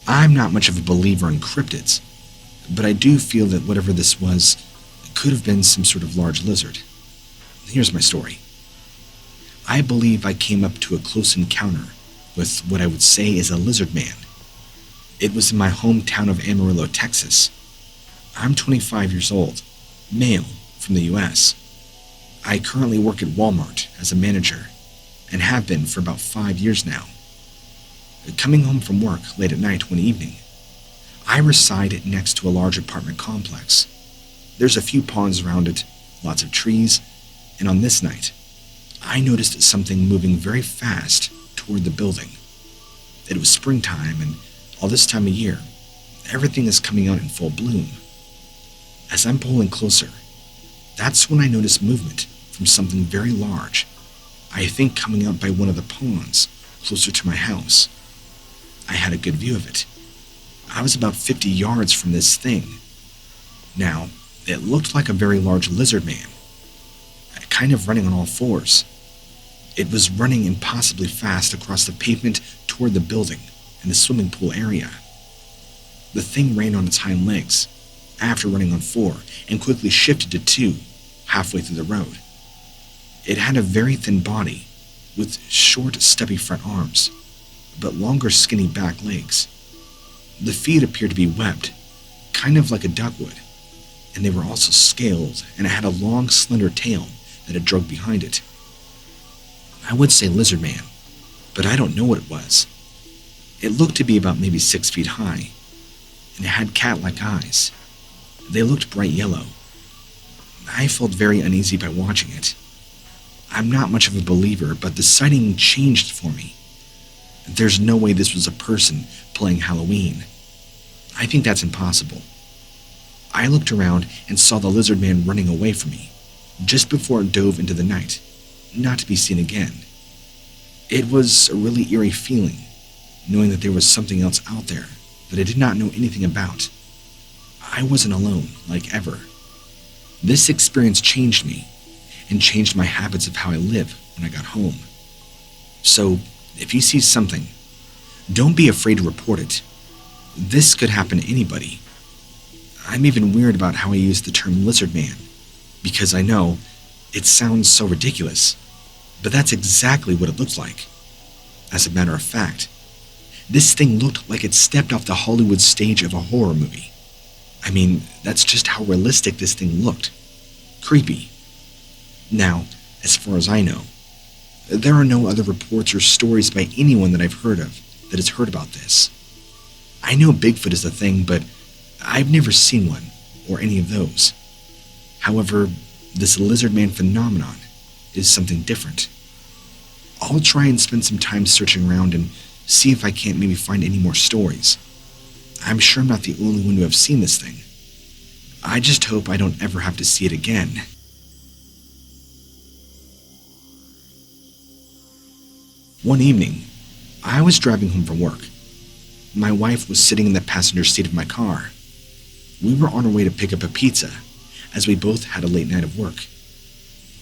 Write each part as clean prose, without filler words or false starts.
I'm not much of a believer in cryptids, but I do feel that whatever this was could have been some sort of large lizard. Here's my story. I believe I came up to a close encounter with what I would say is a lizard man. It was in my hometown of Amarillo, Texas. I'm 25 years old, male, from the US. I currently work at Walmart as a manager, and have been for about 5 years now. Coming home from work late at night one evening, I reside next to a large apartment complex. There's a few ponds around it, lots of trees, and on this night, I noticed something moving very fast toward the building. It was springtime, and all this time of year, everything is coming out in full bloom. As I'm pulling closer, that's when I notice movement from something very large, I think coming out by one of the ponds closer to my house. I had a good view of it. I was about 50 yards from this thing. Now, it looked like a very large lizard man, kind of running on all fours. It was running impossibly fast across the pavement toward the building and the swimming pool area. The thing ran on its hind legs, after running on 4, and quickly shifted to 2, halfway through the road. It had a very thin body, with short, stubby front arms, but longer, skinny back legs. The feet appeared to be webbed, kind of like a duck would, and they were also scaled, and it had a long, slender tail that it dragged behind it. I would say lizard man, but I don't know what it was. It looked to be about maybe 6 feet high, and it had cat-like eyes. They looked bright yellow. I felt very uneasy by watching it. I'm not much of a believer, but the sighting changed for me. There's no way this was a person playing Halloween. I think that's impossible. I looked around and saw the lizard man running away from me, just before it dove into the night, not to be seen again. It was a really eerie feeling, knowing that there was something else out there that I did not know anything about. I wasn't alone, like ever. This experience changed me, and changed my habits of how I live when I got home. So, if you see something, don't be afraid to report it. This could happen to anybody. I'm even weird about how I use the term lizard man, because I know it sounds so ridiculous, but that's exactly what it looked like. As a matter of fact, this thing looked like it stepped off the Hollywood stage of a horror movie. I mean, that's just how realistic this thing looked. Creepy. Now, as far as I know, there are no other reports or stories by anyone that I've heard of that has heard about this. I know Bigfoot is a thing, but I've never seen one, or any of those. However, this lizard man phenomenon is something different. I'll try and spend some time searching around and see if I can't maybe find any more stories. I'm sure I'm not the only one to have seen this thing. I just hope I don't ever have to see it again. One evening, I was driving home from work. My wife was sitting in the passenger seat of my car. We were on our way to pick up a pizza, as we both had a late night of work.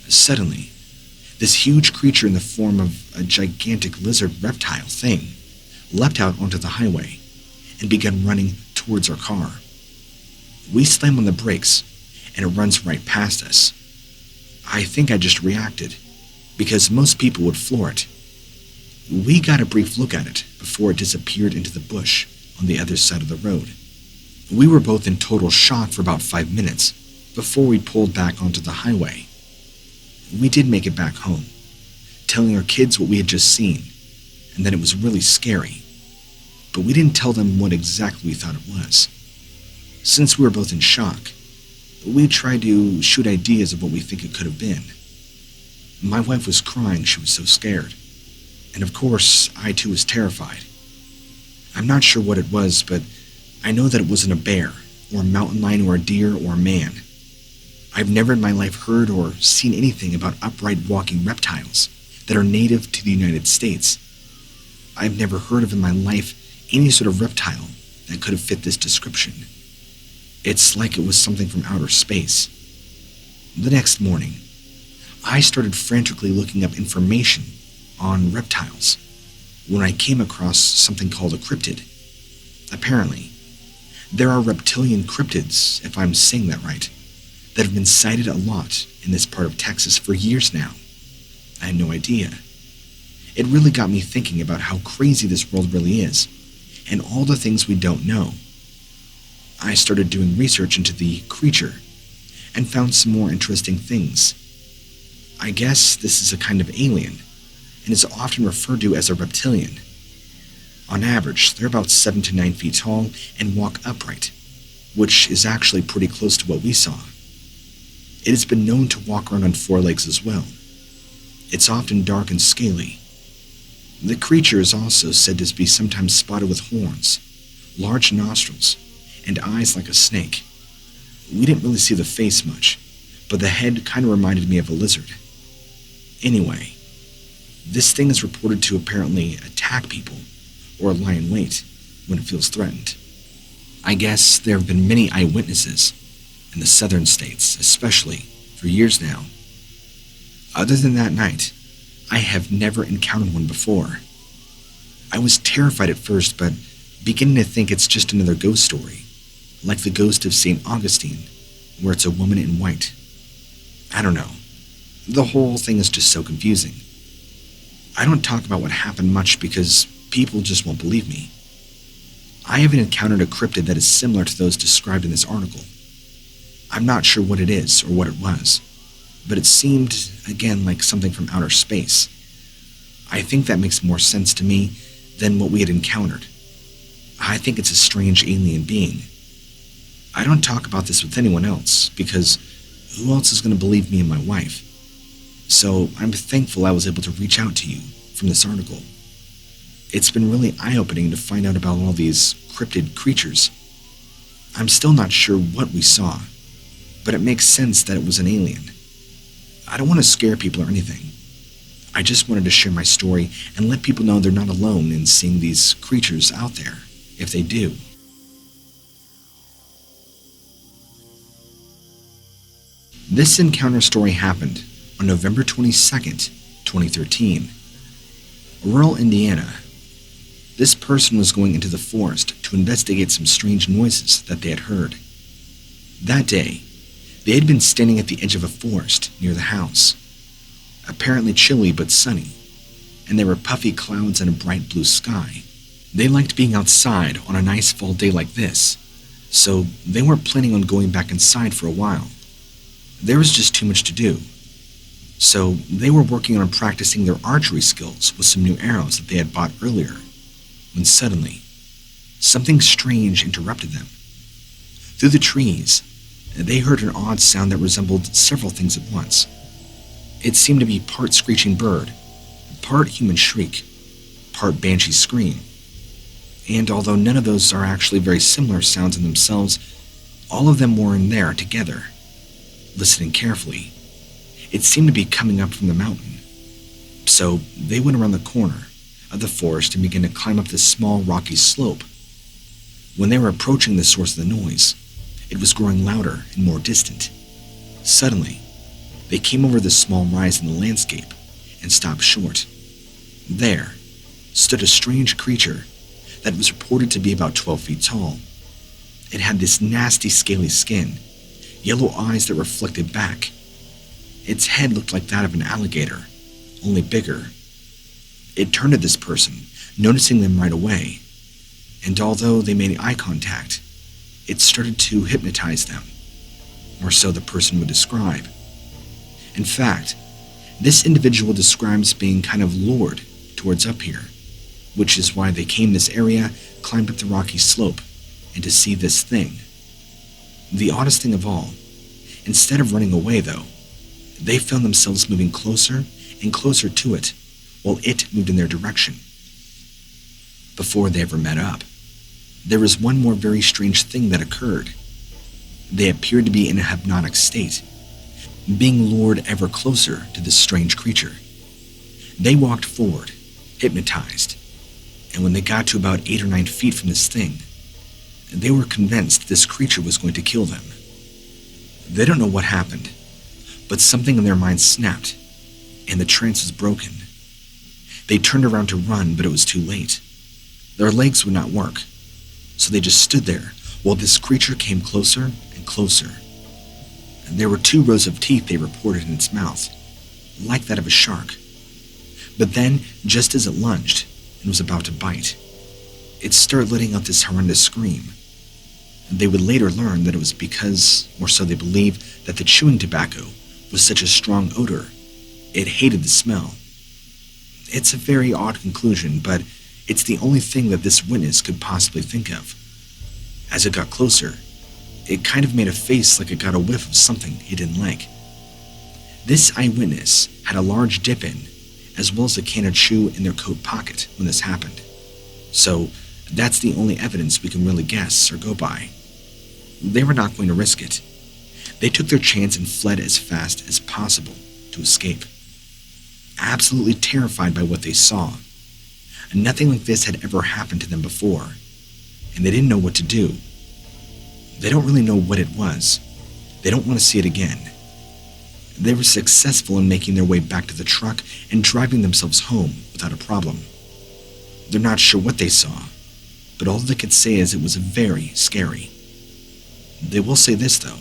Suddenly, this huge creature in the form of a gigantic lizard reptile thing leapt out onto the highway and began running towards our car. We slammed on the brakes, and it runs right past us. I think I just reacted, because most people would floor it. We got a brief look at it before it disappeared into the bush on the other side of the road. We were both in total shock for about 5 minutes before we pulled back onto the highway. We did make it back home, telling our kids what we had just seen, and that it was really scary. But we didn't tell them what exactly we thought it was. Since we were both in shock, we tried to shoot ideas of what we think it could have been. My wife was crying, she was so scared. And of course, I too was terrified. I'm not sure what it was, but I know that it wasn't a bear, or a mountain lion, or a deer, or a man. I've never in my life heard or seen anything about upright walking reptiles that are native to the United States. I've never heard of in my life any sort of reptile that could have fit this description. It's like it was something from outer space. The next morning, I started frantically looking up information on reptiles when I came across something called a cryptid. Apparently, there are reptilian cryptids, if I'm saying that right, that have been sighted a lot in this part of Texas for years now. I had no idea. It really got me thinking about how crazy this world really is, and all the things we don't know. I started doing research into the creature, and found some more interesting things. I guess this is a kind of alien, and is often referred to as a reptilian. On average, they're about 7 to 9 feet tall and walk upright, which is actually pretty close to what we saw. It has been known to walk around on 4 legs as well. It's often dark and scaly. The creature is also said to be sometimes spotted with horns, large nostrils, and eyes like a snake. We didn't really see the face much, but the head kind of reminded me of a lizard. Anyway, this thing is reported to apparently attack people, or lie in wait, when it feels threatened. I guess there have been many eyewitnesses, in the southern states especially, for years now. Other than that night, I have never encountered one before. I was terrified at first, but beginning to think it's just another ghost story, like the ghost of St. Augustine, where it's a woman in white. I don't know. The whole thing is just so confusing. I don't talk about what happened much because people just won't believe me. I haven't encountered a cryptid that is similar to those described in this article. I'm not sure what it is or what it was, but it seemed, again, like something from outer space. I think that makes more sense to me than what we had encountered. I think it's a strange alien being. I don't talk about this with anyone else, because who else is going to believe me and my wife? So I'm thankful I was able to reach out to you from this article. It's been really eye-opening to find out about all these cryptid creatures. I'm still not sure what we saw, but it makes sense that it was an alien. I don't want to scare people or anything. I just wanted to share my story and let people know they're not alone in seeing these creatures out there, if they do. This encounter story happened on November 22nd, 2013. Rural Indiana. This person was going into the forest to investigate some strange noises that they had heard. That day, they had been standing at the edge of a forest near the house. Apparently chilly but sunny, and there were puffy clouds and a bright blue sky. They liked being outside on a nice fall day like this, so they weren't planning on going back inside for a while. There was just too much to do. So they were working on practicing their archery skills with some new arrows that they had bought earlier, when suddenly, something strange interrupted them. Through the trees, they heard an odd sound that resembled several things at once. It seemed to be part screeching bird, part human shriek, part banshee scream. And although none of those are actually very similar sounds in themselves, all of them were in there together. Listening carefully, it seemed to be coming up from the mountain. So they went around the corner of the forest and began to climb up this small rocky slope. When they were approaching the source of the noise, it was growing louder and more distant. Suddenly, they came over this small rise in the landscape and stopped short. There stood a strange creature that was reported to be about 12 feet tall. It had this nasty scaly skin, yellow eyes that reflected back. Its head looked like that of an alligator, only bigger. It turned to this person, noticing them right away, and although they made eye contact, it started to hypnotize them, or so the person would describe. In fact, this individual describes being kind of lured towards up here, which is why they came this area, climbed up the rocky slope, and to see this thing. The oddest thing of all, instead of running away though, they found themselves moving closer and closer to it, while it moved in their direction. Before they ever met up, there was one more very strange thing that occurred. They appeared to be in a hypnotic state, being lured ever closer to this strange creature. They walked forward, hypnotized, and when they got to about 8 or 9 feet from this thing, they were convinced this creature was going to kill them. They don't know what happened, but something in their minds snapped, and the trance was broken. They turned around to run, but it was too late. Their legs would not work. So they just stood there while this creature came closer and closer. And there were 2 rows of teeth they reported in its mouth, like that of a shark. But then, just as it lunged and was about to bite, it started letting out this horrendous scream. And they would later learn that it was because, or so they believed, that the chewing tobacco was such a strong odor, it hated the smell. It's a very odd conclusion, but it's the only thing that this witness could possibly think of. As it got closer, it kind of made a face like it got a whiff of something he didn't like. This eyewitness had a large dip-in, as well as a can of chew in their coat pocket when this happened. So, that's the only evidence we can really guess or go by. They were not going to risk it. They took their chance and fled as fast as possible to escape. Absolutely terrified by what they saw. Nothing like this had ever happened to them before, and they didn't know what to do. They don't really know what it was. They don't want to see it again. They were successful in making their way back to the truck and driving themselves home without a problem. They're not sure what they saw, but all they could say is it was very scary. They will say this, though.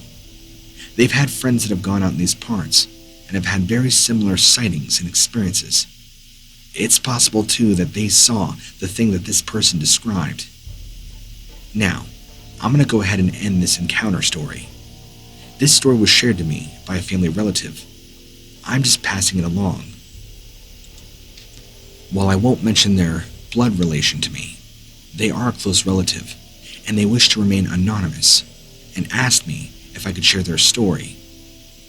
They've had friends that have gone out in these parts and have had very similar sightings and experiences. It's possible, too, that they saw the thing that this person described. Now, I'm going to go ahead and end this encounter story. This story was shared to me by a family relative. I'm just passing it along. While I won't mention their blood relation to me, they are a close relative, and they wish to remain anonymous, and asked me if I could share their story.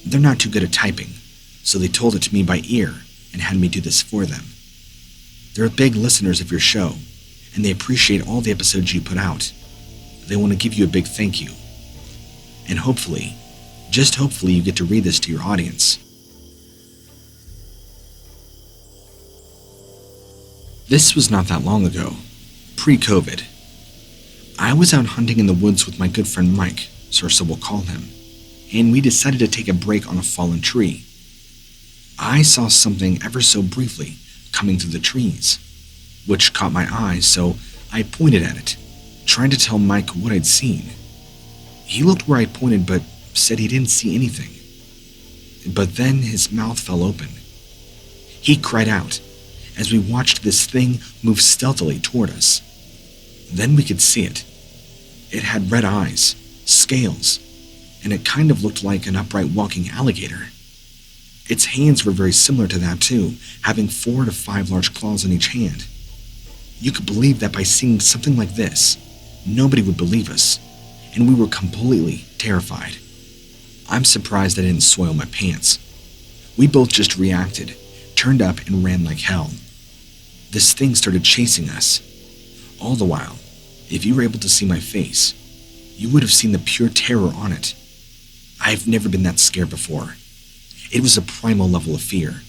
They're not too good at typing, so they told it to me by ear and had me do this for them. They're big listeners of your show, and they appreciate all the episodes you put out. They want to give you a big thank you. And hopefully, just hopefully, you get to read this to your audience. This was not that long ago, pre-COVID. I was out hunting in the woods with my good friend Mike, or so we'll call him, and we decided to take a break on a fallen tree. I saw something ever so briefly coming through the trees, which caught my eye, so I pointed at it, trying to tell Mike what I'd seen. He looked where I pointed but said he didn't see anything. But then his mouth fell open. He cried out as we watched this thing move stealthily toward us. Then we could see it. It had red eyes, scales, and it kind of looked like an upright walking alligator. Its hands were very similar to that too, having 4 to 5 large claws on each hand. You could believe that by seeing something like this, nobody would believe us, and we were completely terrified. I'm surprised I didn't soil my pants. We both just reacted, turned up, and ran like hell. This thing started chasing us. All the while, if you were able to see my face, you would have seen the pure terror on it. I've never been that scared before. It was a primal level of fear.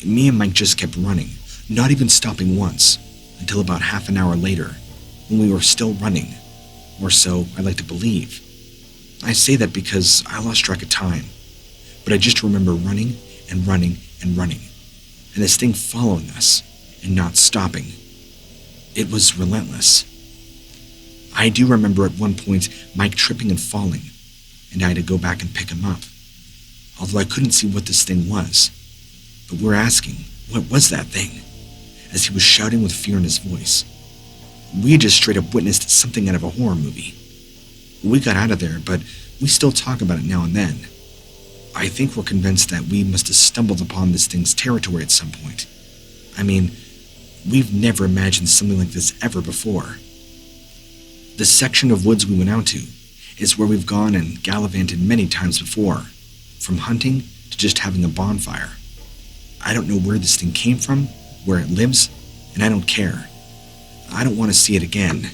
Me and Mike just kept running, not even stopping once, until about half an hour later, when we were still running, or so I like to believe. I say that because I lost track of time, but I just remember running and running and running, and this thing following us and not stopping. It was relentless. I do remember at one point Mike tripping and falling, and I had to go back and pick him up, although I couldn't see what this thing was. But we're asking, what was that thing? As he was shouting with fear in his voice. We had just straight up witnessed something out of a horror movie. We got out of there, but we still talk about it now and then. I think we're convinced that we must have stumbled upon this thing's territory at some point. I mean, we've never imagined something like this ever before. The section of woods we went out to is where we've gone and gallivanted many times before, from hunting to just having a bonfire. I don't know where this thing came from, where it lives, and I don't care. I don't want to see it again.